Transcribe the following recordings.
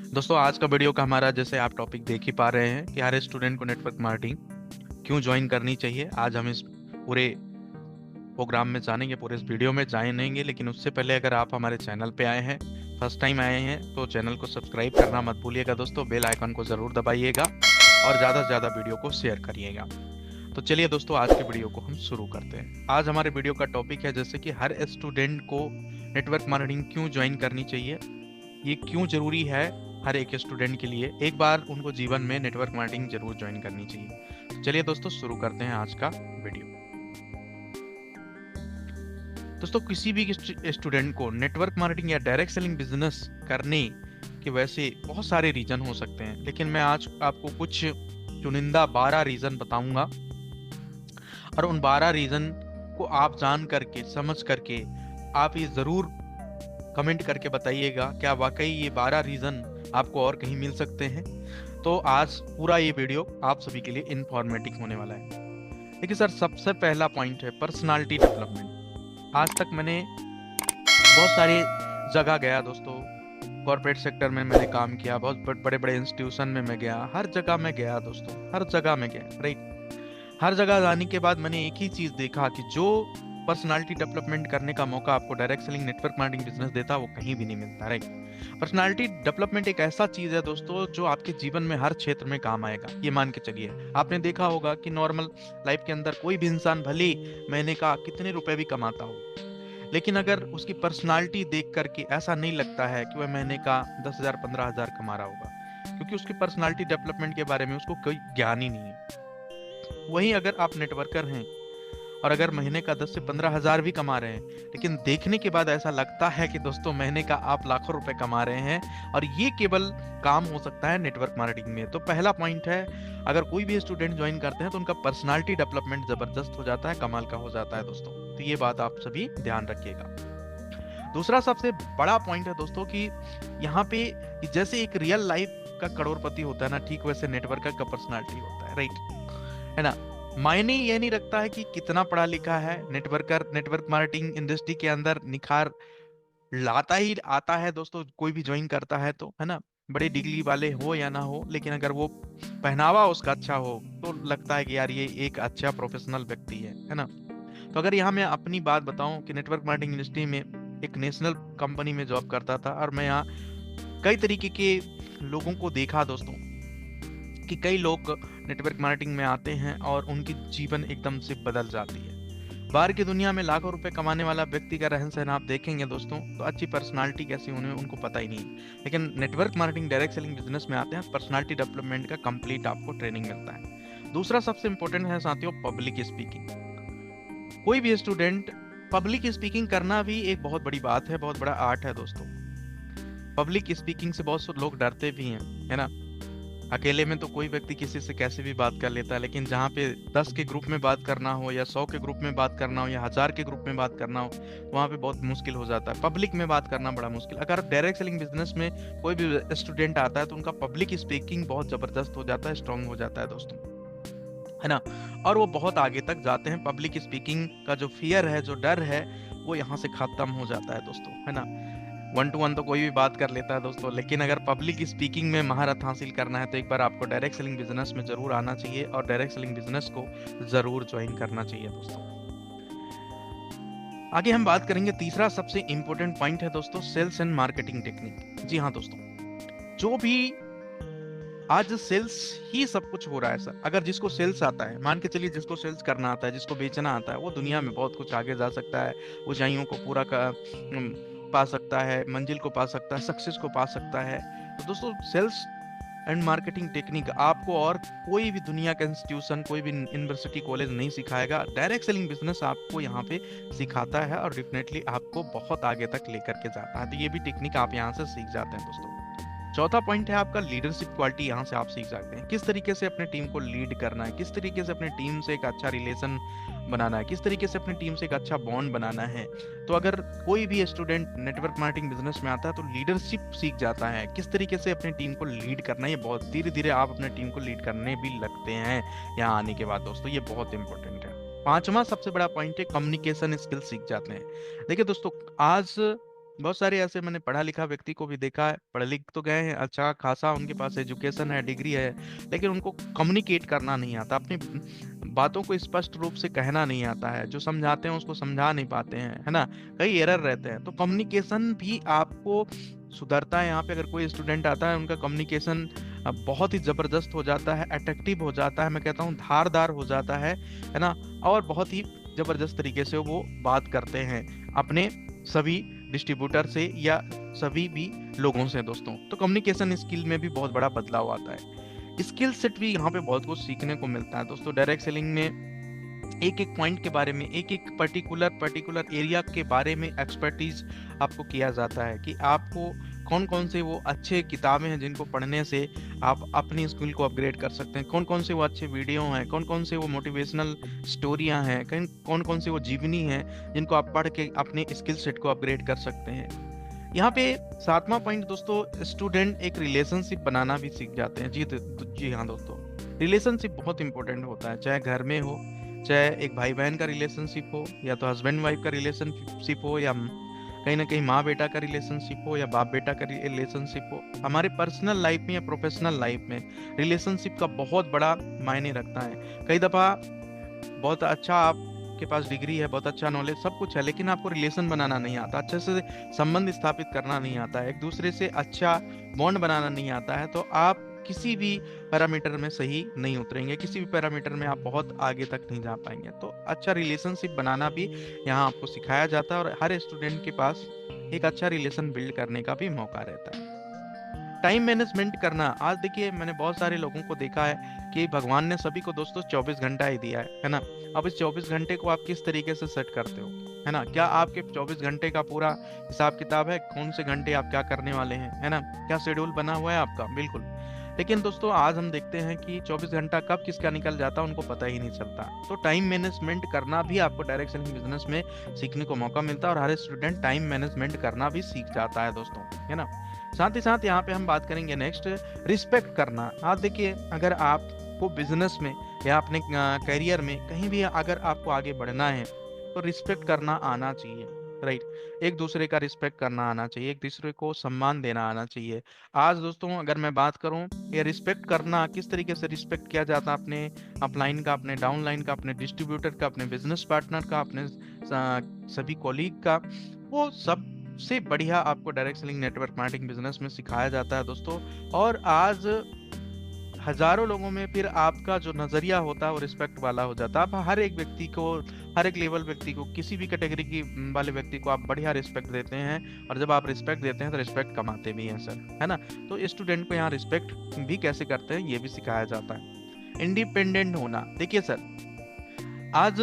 दोस्तों आज का वीडियो का हमारा जैसे आप टॉपिक देख ही पा रहे हैं कि हर स्टूडेंट को नेटवर्क मार्केटिंग क्यों ज्वाइन करनी चाहिए। आज हम इस पूरे प्रोग्राम में जानेंगे, पूरे इस वीडियो में जानेंगे। लेकिन उससे पहले अगर आप हमारे चैनल पे आए हैं, फर्स्ट टाइम आए हैं, तो चैनल को सब्सक्राइब करना मत भूलिएगा दोस्तों। बेल आइकन को जरूर दबाइएगा और ज़्यादा से ज़्यादा वीडियो को शेयर करिएगा। तो चलिए दोस्तों आज के वीडियो को हम शुरू करते हैं। आज हमारे वीडियो का टॉपिक है जैसे कि हर स्टूडेंट को नेटवर्क मार्केटिंग क्यों ज्वाइन करनी चाहिए, ये क्यों जरूरी है हर एक स्टूडेंट के लिए। एक बार उनको जीवन में नेटवर्क मार्केटिंग जरूर ज्वाइन करनी चाहिए। चलिए दोस्तों शुरू करते हैं आज का वीडियो। दोस्तों किसी भी स्टूडेंट को नेटवर्क मार्केटिंग या डायरेक्ट सेलिंग बिजनेस करने के वैसे बहुत सारे रीजन हो सकते हैं, लेकिन मैं आज आपको कुछ चुनिंदा 12 रीजन बताऊंगा और उन 12 रीजन को आप जान करके समझ करके आप ये जरूर कमेंट करके बताइएगा क्या वाकई ये 12 रीजन आपको और कहीं मिल सकते हैं। तो आज पूरा ये वीडियो आप सभी के लिए इंफॉर्मेटिव होने वाला है। देखिए सर, सबसे पहला पॉइंट है पर्सनालिटी डेवलपमेंट। आज तक मैंने बहुत सारी जगह गया दोस्तों, कॉर्पोरेट सेक्टर में मैंने काम किया, बहुत बड़े बड़े इंस्टीट्यूशन में मैं गया, हर जगह में गया दोस्तों, हर जगह में गया, राइट। हर जगह जाने के बाद मैंने एक ही चीज देखा कि जो पर्सनालिटी डेवलपमेंट करने का मौका आपको direct selling network marketing business देता है वो कहीं भी नहीं मिलता, राइट। पर्सनालिटी डेवलपमेंट एक ऐसा चीज है दोस्तों जो आपके जीवन में हर क्षेत्र में काम आएगा। ये मान के चलिए, आपने देखा होगा कि नॉर्मल लाइफ के अंदर कोई भी इंसान भले महीने का कितने रुपए भी कमाता हो, लेकिन अगर उसकी पर्सनालिटी देख करके ऐसा नहीं लगता है कि वह महीने का 10,000 15,000 कमा रहा होगा, क्योंकि उसकी पर्सनालिटी डेवलपमेंट के बारे में उसको कोई ज्ञान ही नहीं है। वहीं अगर आप नेटवर्कर हैं और अगर महीने का 10 से 15,000 भी कमा रहे हैं, लेकिन देखने के बाद ऐसा लगता है कि दोस्तों महीने का आप लाखों रुपए कमा रहे हैं, और ये केवल काम हो सकता है नेटवर्क मार्केटिंग में। तो पहला पॉइंट है, अगर कोई भी स्टूडेंट ज्वाइन करते हैं तो उनका पर्सनालिटी डेवलपमेंट जबरदस्त हो जाता है, कमाल का हो जाता है दोस्तों। तो ये बात आप सभी ध्यान रखिएगा। दूसरा सबसे बड़ा पॉइंट है दोस्तों कि यहाँ पे जैसे एक रियल लाइफ का करोड़पति होता है ना, ठीक वैसे नेटवर्कर का पर्सनालिटी होता है, राइट, है ना। मायने ये नहीं रखता है कि कितना पढ़ा लिखा है नेटवर्कर, नेटवर्क मार्केटिंग इंडस्ट्री के अंदर निखार लाता ही आता है दोस्तों। कोई भी ज्वाइन करता है तो, है ना, बड़ी डिग्री वाले हो या ना हो, लेकिन अगर वो पहनावा उसका अच्छा हो तो लगता है कि यार ये एक अच्छा प्रोफेशनल व्यक्ति है ना। तो अगर यहाँ मैं अपनी बात बताऊं कि नेटवर्क मार्केटिंग इंडस्ट्री में एक नेशनल कंपनी में जॉब करता था, और मैं यहाँ कई तरीके के लोगों को देखा दोस्तों कि कई लोग नेटवर्क मार्केटिंग में आते हैं और उनकी जीवन एकदम से बदल जाती है। बाहर की दुनिया में लाखों रुपए कमाने वाला व्यक्ति का रहन सहन आप देखेंगे दोस्तों, तो अच्छी पर्सनालिटी कैसी होनी है उनको पता ही नहीं है। लेकिन network marketing direct selling business में आते हैं, पर्सनालिटी डेवलपमेंट का कंप्लीट आपको ट्रेनिंग मिलता है। दूसरा सबसे इंपॉर्टेंट है साथियों पब्लिक स्पीकिंग। कोई भी स्टूडेंट, पब्लिक स्पीकिंग करना भी एक बहुत बड़ी बात है, बहुत बड़ा आर्ट है दोस्तों। पब्लिक स्पीकिंग से बहुत से लोग डरते भी हैं, है ना। अकेले में तो कोई व्यक्ति किसी से कैसे भी बात कर लेता है, लेकिन जहाँ पे 10 के ग्रुप में बात करना हो या 100 के ग्रुप में बात करना हो या 1000 के ग्रुप में बात करना हो, वहाँ पे बहुत मुश्किल हो जाता है। पब्लिक में बात करना बड़ा मुश्किल। अगर डायरेक्ट सेलिंग बिजनेस में कोई भी स्टूडेंट आता है तो उनका पब्लिक स्पीकिंग बहुत जबरदस्त हो जाता है, स्ट्रांग हो जाता है दोस्तों, है ना। और वो बहुत आगे तक जाते हैं। पब्लिक स्पीकिंग का जो फियर है, जो डर है, वो यहाँ से खत्म हो जाता है दोस्तों, है ना। 1 to 1 तो कोई भी बात कर लेता है दोस्तों, लेकिन अगर पब्लिक स्पीकिंग में महारत हासिल करना है तो एक बार आपको डायरेक्ट सेलिंग बिजनेस में जरूर आना चाहिए और डायरेक्ट सेलिंग बिजनेस को जरूर ज्वाइन करना चाहिए दोस्तों। आगे हम बात करेंगे, तीसरा सबसे इंपॉर्टेंट पॉइंट है दोस्तों सेल्स एंड मार्केटिंग टेक्निक। जी हाँ दोस्तों, जो भी आज सेल्स ही सब कुछ हो रहा है सर। अगर जिसको सेल्स आता है, मान के चलिए जिसको सेल्स करना आता है, जिसको बेचना आता है, वो दुनिया में बहुत कुछ आगे जा सकता है, ऊंचाइयों को पूरा पा सकता है, मंजिल को पा सकता है, सक्सेस को पा सकता है। तो दोस्तों सेल्स एंड मार्केटिंग टेक्निक आपको और कोई भी दुनिया का इंस्टीट्यूशन, कोई भी यूनिवर्सिटी कॉलेज नहीं सिखाएगा। डायरेक्ट सेलिंग बिजनेस आपको यहाँ पे सिखाता है और डेफिनेटली आपको बहुत आगे तक लेकर के जाता है। तो ये भी टेक्निक आप यहाँ से सीख जाते हैं दोस्तों। चौथा पॉइंट है आपका लीडरशिप क्वालिटी। यहाँ से आप सीख सकते हैं किस तरीके से अपने टीम को लीड करना है, किस तरीके से अपने टीम से एक अच्छा रिलेशन बनाना है, किस तरीके से अपनी टीम से एक अच्छा बॉन्ड बनाना है। तो अगर कोई भी स्टूडेंट नेटवर्क मार्केटिंग बिजनेस में आता है तो लीडरशिप सीख जाता है, किस तरीके से अपनी टीम को लीड करना है। ये बहुत धीरे धीरे आप अपने टीम को लीड करने भी लगते हैं यहाँ आने के बाद दोस्तों, ये बहुत इंपॉर्टेंट है। पांचवा सबसे बड़ा पॉइंट है कम्युनिकेशन स्किल सीख जाते हैं। देखिए दोस्तों, आज बहुत सारे ऐसे मैंने पढ़ा लिखा व्यक्ति को भी देखा है, पढ़ लिख तो गए हैं, अच्छा खासा उनके पास एजुकेशन है, डिग्री है, लेकिन उनको कम्युनिकेट करना नहीं आता, अपनी बातों को स्पष्ट रूप से कहना नहीं आता है, जो समझाते हैं उसको समझा नहीं पाते हैं, है ना, कई एरर रहते हैं। तो कम्युनिकेशन भी आपको सुधरता है यहाँ पे। अगर कोई स्टूडेंट आता है, उनका कम्युनिकेशन बहुत ही जबरदस्त हो जाता है, अट्रैक्टिव हो जाता है, मैं कहता हूँ धारदार हो जाता है ना, और बहुत ही जबरदस्त तरीके से वो बात करते हैं अपने सभी डिस्ट्रीब्यूटर से या सभी भी लोगों से दोस्तों। तो कम्युनिकेशन स्किल में भी बहुत बड़ा बदलाव आता है। स्किल सेट भी यहाँ पे बहुत कुछ सीखने को मिलता है दोस्तों। डायरेक्ट सेलिंग में एक एक पॉइंट के बारे में, एक एक पर्टिकुलर एरिया के बारे में एक्सपर्टीज आपको किया जाता है कि आपको कौन कौन से वो अच्छे किताबें हैं जिनको पढ़ने से आप अपनी स्किल को अपग्रेड कर सकते हैं, कौन कौन से वो अच्छे वीडियो हैं, कौन कौन से वो मोटिवेशनल स्टोरियां हैं, कौन कौन से वो जीवनी हैं जिनको आप पढ़ के अपने स्किल सेट को अपग्रेड कर सकते हैं। यहाँ पे 7वां पॉइंट दोस्तों, स्टूडेंट एक रिलेशनशिप बनाना भी सीख जाते हैं। जी हाँ दोस्तों, रिलेशनशिप बहुत इंपॉर्टेंट होता है, चाहे घर में हो, चाहे एक भाई बहन का रिलेशनशिप हो, या तो हस्बैंड वाइफ का रिलेशनशिप हो, या कहीं ना कहीं माँ बेटा का रिलेशनशिप हो, या बाप बेटा का रिलेशनशिप हो। हमारे पर्सनल लाइफ में या प्रोफेशनल लाइफ में रिलेशनशिप का बहुत बड़ा मायने रखता है। कई दफा बहुत अच्छा आपके पास डिग्री है, बहुत अच्छा नॉलेज, सब कुछ है, लेकिन आपको रिलेशन बनाना नहीं आता, अच्छे से संबंध स्थापित करना नहीं आता है, एक दूसरे से अच्छा बॉन्ड बनाना नहीं आता है, तो आप किसी भी पैरामीटर में सही नहीं उतरेंगे, किसी भी पैरामीटर में आप बहुत आगे तक नहीं जा पाएंगे। तो अच्छा रिलेशनशिप बनाना भी यहाँ आपको सिखाया जाता है, और हर स्टूडेंट के पास एक अच्छा रिलेशन बिल्ड करने का भी मौका रहता है। टाइम मैनेजमेंट करना, आज देखिए मैंने बहुत सारे लोगों को देखा है कि भगवान ने सभी को दोस्तों 24 घंटा ही दिया है ना। अब इस 24 घंटे को आप किस तरीके से सेट करते हो, है ना, क्या आपके 24 घंटे का पूरा हिसाब किताब है, कौन से घंटे आप क्या करने वाले हैं, है ना, क्या शेड्यूल बना हुआ है आपका, बिल्कुल। लेकिन दोस्तों आज हम देखते हैं कि 24 घंटा कब किसका निकल जाता है उनको पता ही नहीं चलता। तो टाइम मैनेजमेंट करना भी आपको डायरेक्ट सेलिंग बिजनेस में सीखने को मौका मिलता है, और हर स्टूडेंट टाइम मैनेजमेंट करना भी सीख जाता है दोस्तों, है ना। साथ ही साथ यहाँ पे हम बात करेंगे नेक्स्ट, रिस्पेक्ट करना। आप देखिए, अगर आपको बिजनेस में या अपने करियर में कहीं भी अगर आपको आगे बढ़ना है तो रिस्पेक्ट करना आना चाहिए, राइट। एक दूसरे का रिस्पेक्ट करना आना चाहिए, एक दूसरे को सम्मान देना आना चाहिए। आज दोस्तों अगर मैं बात करूं, ये रिस्पेक्ट करना, किस तरीके से रिस्पेक्ट किया जाता है अपने अपलाइन का, अपने डाउनलाइन का, अपने डिस्ट्रीब्यूटर का, अपने बिजनेस पार्टनर का, अपने सभी कॉलीग का, वो सब से बढ़िया आपको direct selling network marketing business में सिखाया जाता है दोस्तों। और आज हजारों लोगों में फिर आपका जो नजरिया होता है वो रिस्पेक्ट वाला हो जाता है। आप हर एक व्यक्ति को, हर एक लेवल व्यक्ति को, किसी भी कैटेगरी की वाले व्यक्ति को आप बढ़िया रिस्पेक्ट देते हैं, और जब आप रिस्पेक्ट देते हैं तो रिस्पेक्ट कमाते भी हैं सर, है ना। तो स्टूडेंट को यहाँ रिस्पेक्ट भी कैसे करते हैं ये भी सिखाया जाता है। इंडिपेंडेंट होना, देखिए सर आज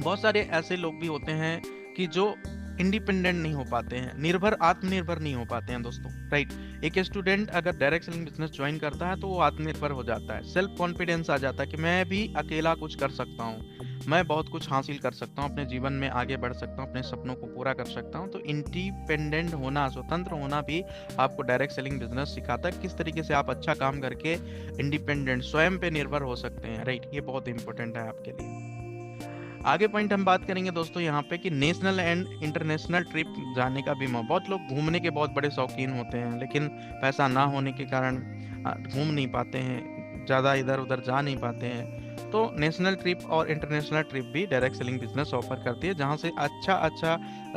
बहुत सारे ऐसे लोग भी होते हैं कि जो इंडिपेंडेंट नहीं हो पाते हैं, निर्भर, आत्मनिर्भर नहीं हो पाते हैं दोस्तों, राइट। एक स्टूडेंट अगर डायरेक्ट सेलिंग बिजनेस ज्वाइन करता है तो वो आत्मनिर्भर हो जाता है, सेल्फ कॉन्फिडेंस आ जाता है कि मैं भी अकेला कुछ कर सकता हूँ, मैं बहुत कुछ हासिल कर सकता हूँ, अपने जीवन में आगे बढ़ सकता हूँ, अपने सपनों को पूरा कर सकता हूँ। तो इंडिपेंडेंट होना, स्वतंत्र होना भी आपको डायरेक्ट सेलिंग बिजनेस सिखाता है, किस तरीके से आप अच्छा काम करके इंडिपेंडेंट, स्वयं पे निर्भर हो सकते हैं, राइट। ये बहुत इंपॉर्टेंट है आपके लिए। आगे पॉइंट हम बात करेंगे दोस्तों यहाँ पे कि नेशनल एंड इंटरनेशनल ट्रिप जाने का भी मौका। बहुत लोग घूमने के बहुत बड़े शौकीन होते हैं, लेकिन पैसा ना होने के कारण घूम नहीं पाते हैं, ज़्यादा इधर उधर जा नहीं पाते हैं। तो नेशनल ट्रिप और इंटरनेशनल ट्रिप भी डायरेक्ट सेलिंग बिजनेस ऑफर करती है, जहाँ से अच्छा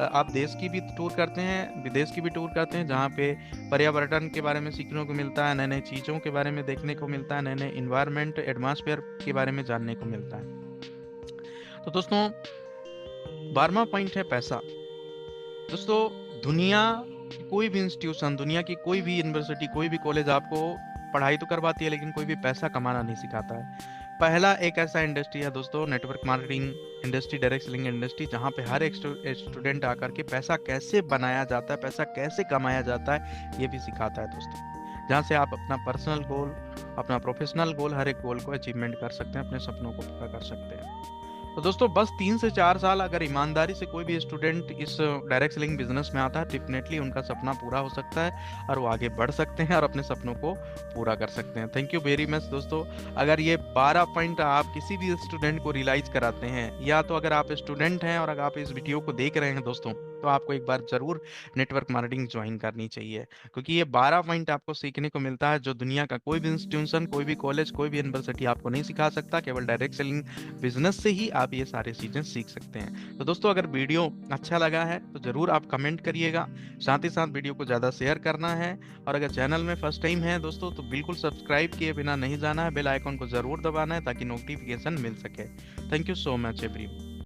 आप देश की भी टूर करते हैं, विदेश की भी टूर करते हैं, जहाँ पे पर्यावरण के बारे में सीखने को मिलता है, नए नए चीज़ों के बारे में देखने को मिलता है, नए नए इन्वायरमेंट, एटमॉस्फेयर के बारे में जानने को मिलता है। तो दोस्तों 12वां पॉइंट है पैसा। दोस्तों दुनिया की कोई भी इंस्टीट्यूशन, दुनिया की कोई भी यूनिवर्सिटी, कोई भी कॉलेज आपको पढ़ाई तो करवाती है, लेकिन कोई भी पैसा कमाना नहीं सिखाता है। पहला एक ऐसा इंडस्ट्री है दोस्तों, network marketing industry, direct selling industry, जहाँ पे हर एक स्टूडेंट आकर के पैसा कैसे बनाया जाता है, पैसा कैसे कमाया जाता है, ये भी सिखाता है दोस्तों। जहाँ से आप अपना पर्सनल गोल, अपना प्रोफेशनल गोल, हर एक गोल को अचीवमेंट कर सकते हैं, अपने सपनों को पूरा कर सकते हैं। तो दोस्तों बस 3 से 4 साल अगर ईमानदारी से कोई भी स्टूडेंट इस डायरेक्ट सेलिंग बिजनेस में आता है, डेफिनेटली उनका सपना पूरा हो सकता है, और वो आगे बढ़ सकते हैं और अपने सपनों को पूरा कर सकते हैं। थैंक यू वेरी मच दोस्तों। अगर ये 12 पॉइंट आप किसी भी स्टूडेंट को रियलाइज कराते हैं, या तो अगर आप स्टूडेंट हैं और अगर आप इस वीडियो को देख रहे हैं दोस्तों, तो आपको एक बार जरूर नेटवर्क मार्केटिंग ज्वाइन करनी चाहिए, क्योंकि ये 12 पॉइंट आपको सीखने को मिलता है जो दुनिया का कोई भी इंस्टीट्यूशन, कोई भी कॉलेज, कोई भी यूनिवर्सिटी आपको नहीं सिखा सकता। केवल डायरेक्ट सेलिंग बिजनेस से ही आप ये सारी चीजें सीख सकते हैं। तो दोस्तों, अगर वीडियो अच्छा लगा है तो जरूर आप कमेंट करिएगा, साथ ही साथ वीडियो को ज्यादा शेयर करना है। और अगर चैनल में फर्स्ट टाइम है दोस्तों तो बिल्कुल सब्सक्राइब किए बिना नहीं जाना है, बेल आइकॉन को जरूर दबाना है ताकि नोटिफिकेशन मिल सके। Thank you so much everyone.